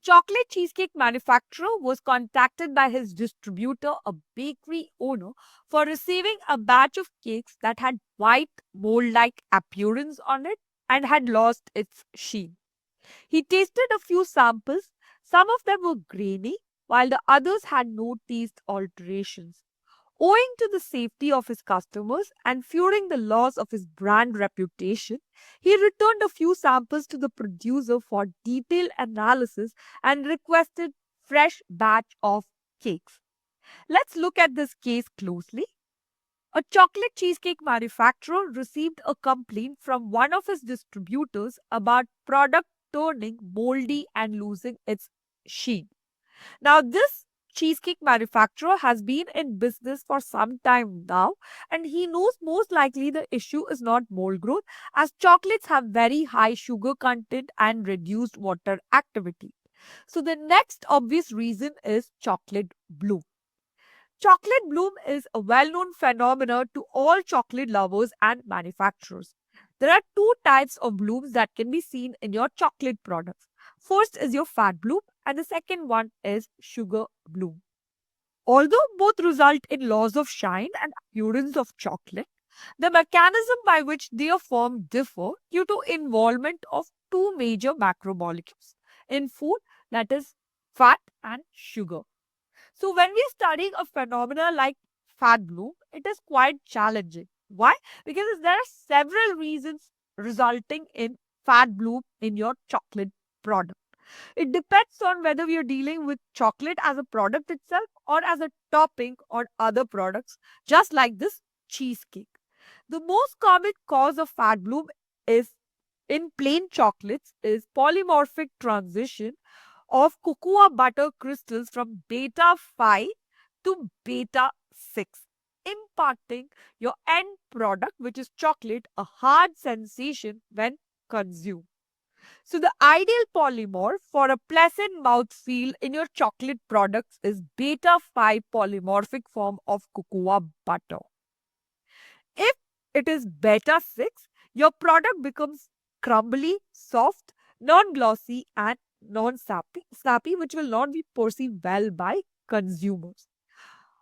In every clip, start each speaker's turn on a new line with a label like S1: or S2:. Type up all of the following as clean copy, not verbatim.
S1: Chocolate cheesecake manufacturer was contacted by his distributor, a bakery owner, for receiving a batch of cakes that had white mold-like appearance on it and had lost its sheen. He tasted a few samples. Some of them were grainy, while the others had no taste alterations. Owing to the safety of his customers and fearing the loss of his brand reputation, he returned a few samples to the producer for detailed analysis and requested fresh batch of cakes. Let's look at this case closely. A chocolate cheesecake manufacturer received a complaint from one of his distributors about product turning moldy and losing its sheen. Now, this cheesecake manufacturer has been in business for some time now, and he knows most likely the issue is not mold growth, as chocolates have very high sugar content and reduced water activity. So, the next obvious reason is chocolate bloom. Chocolate bloom is a well known phenomenon to all chocolate lovers and manufacturers. There are two types of blooms that can be seen in your chocolate products. First is your fat bloom, and the second one is sugar bloom. Although both result in loss of shine and appearance of chocolate, the mechanism by which they are formed differ due to involvement of two major macromolecules in food, that is fat and sugar. So when we're studying a phenomena like fat bloom, it is quite challenging. Why? Because there are several reasons resulting in fat bloom in your chocolate product. It depends on whether we are dealing with chocolate as a product itself or as a topping on other products, just like this cheesecake. The most common cause of fat bloom is in plain chocolates is polymorphic transition of cocoa butter crystals from beta 5 to beta 6, imparting your end product, which is chocolate, a hard sensation when consumed. So, the ideal polymorph for a pleasant mouthfeel in your chocolate products is beta 5 polymorphic form of cocoa butter. If it is beta 6, your product becomes crumbly, soft, non glossy, and non snappy, which will not be perceived well by consumers.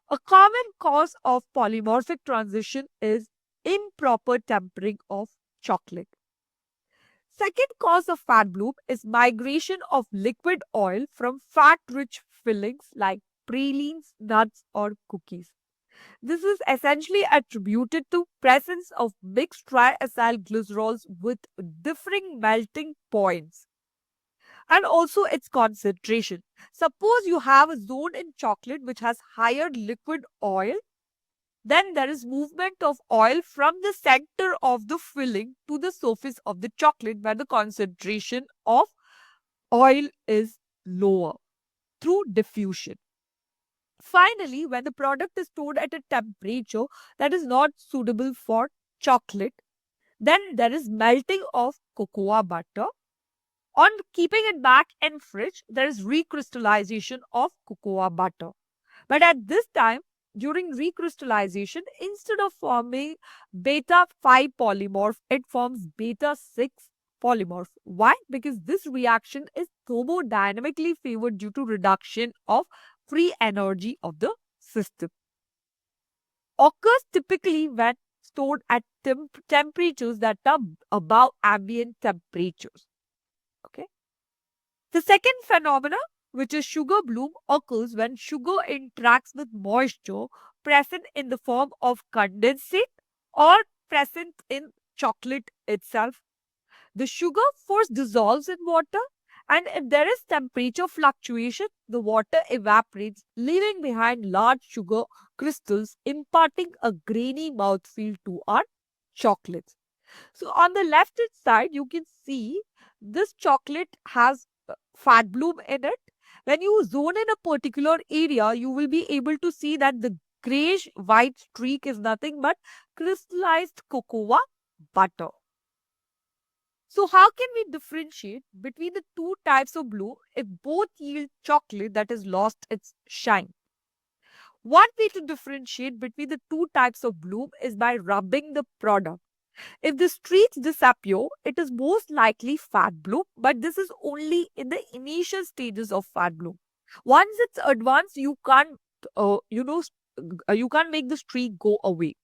S1: A common cause of polymorphic transition is improper tempering of chocolate. Second cause of fat bloom is migration of liquid oil from fat rich fillings like pralines, nuts, or cookies. This is essentially attributed to presence of mixed triacyl glycerols with differing melting points and also its concentration. Suppose you have a zone in chocolate which has higher liquid oil, then there is movement of oil from the center of the filling to the surface of the chocolate where the concentration of oil is lower through diffusion. Finally, when the product is stored at a temperature that is not suitable for chocolate, then there is melting of cocoa butter. On keeping it back in fridge, there is recrystallization of cocoa butter. But at this time, during recrystallization, instead of forming beta 5 polymorph, it forms beta 6 polymorph. Why? Because this reaction is thermodynamically favored due to reduction of free energy of the system. Occurs typically when stored at temperatures that are above ambient temperatures. Okay. The second phenomena, which is sugar bloom, occurs when sugar interacts with moisture present in the form of condensate or present in chocolate itself. The sugar first dissolves in water, and if there is temperature fluctuation, the water evaporates, leaving behind large sugar crystals, imparting a grainy mouthfeel to our chocolates. So, on the left hand side, you can see this chocolate has fat bloom in it. When you zone in a particular area, you will be able to see that the grayish white streak is nothing but crystallized cocoa butter. So, how can we differentiate between the two types of bloom if both yield chocolate that has lost its shine? One way to differentiate between the two types of bloom is by rubbing the product. If the streaks disappear, it is most likely fat bloom, but this is only in the initial stages of fat bloom. Once it's advanced, you can't, you can't make the streak go away.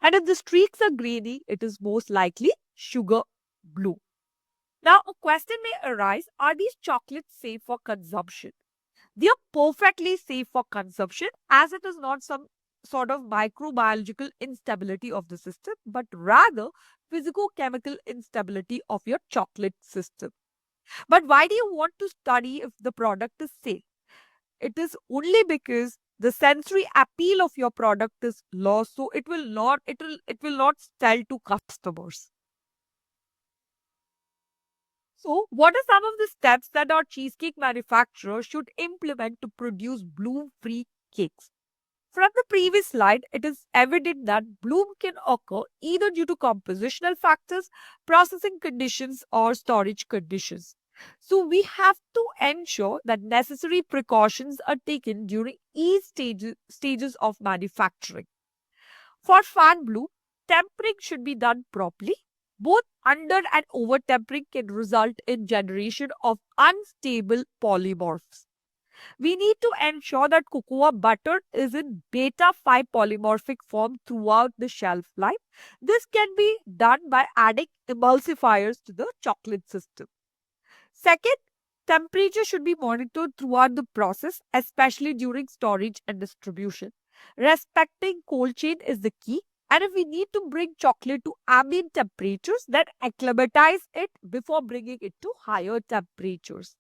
S1: And if the streaks are grainy, it is most likely sugar bloom. Now, a question may arise, are these chocolates safe for consumption? They are perfectly safe for consumption as it is not some sort of microbiological instability of the system, but rather physicochemical instability of your chocolate system. But why do you want to study if the product is safe? It is only because the sensory appeal of your product is lost, so it will not sell to customers. So, what are some of the steps that our cheesecake manufacturer should implement to produce bloom free cakes? From the previous slide, it is evident that bloom can occur either due to compositional factors, processing conditions, or storage conditions. So, we have to ensure that necessary precautions are taken during each stages of manufacturing. For fan bloom, tempering should be done properly. Both under and over tempering can result in generation of unstable polymorphs. We need to ensure that cocoa butter is in beta 5 polymorphic form throughout the shelf life. This can be done by adding emulsifiers to the chocolate system. Second, temperature should be monitored throughout the process, especially during storage and distribution. Respecting cold chain is the key. And if we need to bring chocolate to ambient temperatures, then acclimatize it before bringing it to higher temperatures.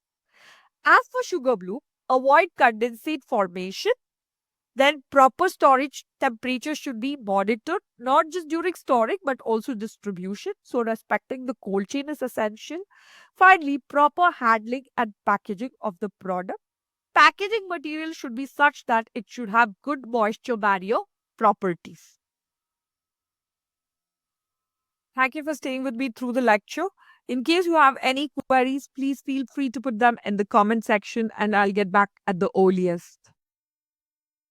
S1: As for sugar bloom, avoid condensate formation. Then proper storage temperature should be monitored, not just during storing but also distribution. So respecting the cold chain is essential. Finally, proper handling and packaging of the product. Packaging material should be such that it should have good moisture barrier properties. Thank you for staying with me through the lecture. In case you have any queries, please feel free to put them in the comment section and I'll get back at the earliest.